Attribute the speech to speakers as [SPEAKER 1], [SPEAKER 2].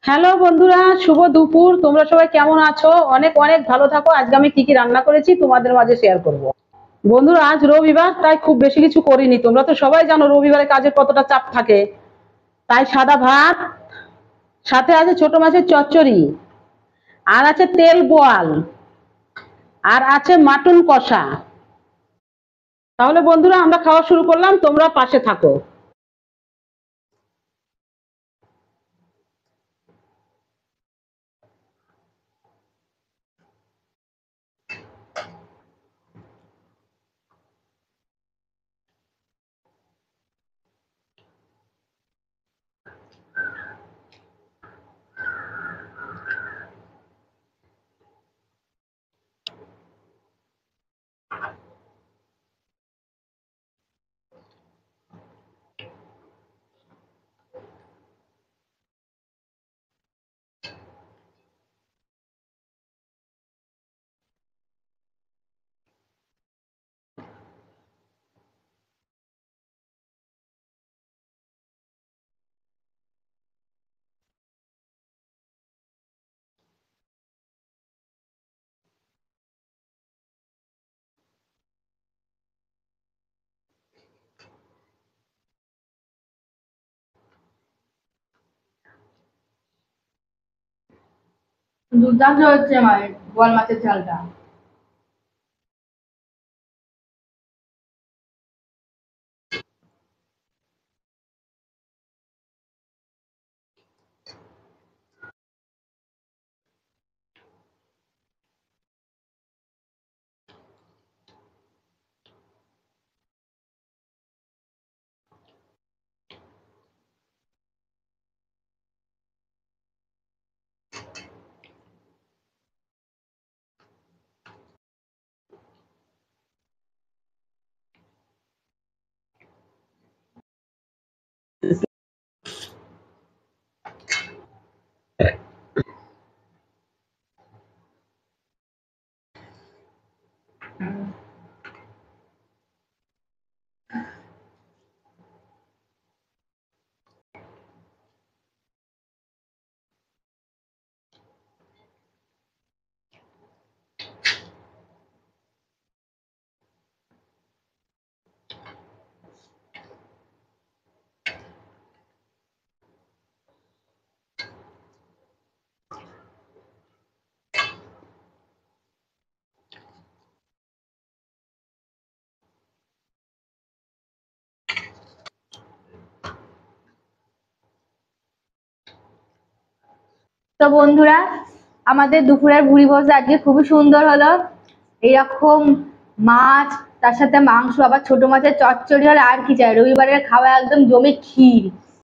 [SPEAKER 1] Hello বন্ধুরা, শুভ দুপুর। তোমরা সবাই কেমন আছো? অনেক অনেক ভালো থাকো। আজকে আমি কি কি রান্না করেছি তোমাদের মাঝে শেয়ার করব। বন্ধুরা, আজ রবিবার, তাই খুব বেশি কিছু করিনি। তোমরা তো সবাই জানো রবিবারে কাজের কতটা চাপ থাকে। তাই সাদা ভাত, সাথে আছে ছোট মাছের চচ্চড়ি, আর আছে তেল বোয়াল, আর আছে মাটন কষা। তাহলে বন্ধুরা, আমরা খাওয়া শুরু করলাম, তোমরা পাশে থাকো।
[SPEAKER 2] দুর্দান্ত হচ্ছে মায়ের বোয়াল মাছের ঝালটা। তো বন্ধুরা, আমাদের দুপুরের ভুড়ি ভোজ আজকে খুবই সুন্দর হলো। এইরকম মাছ, তার সাথে মাংস, আবার ছোট মাছের চচ্চড়ি হলে আর কি চাই? রবিবারের খাওয়া একদম জমে ক্ষীর।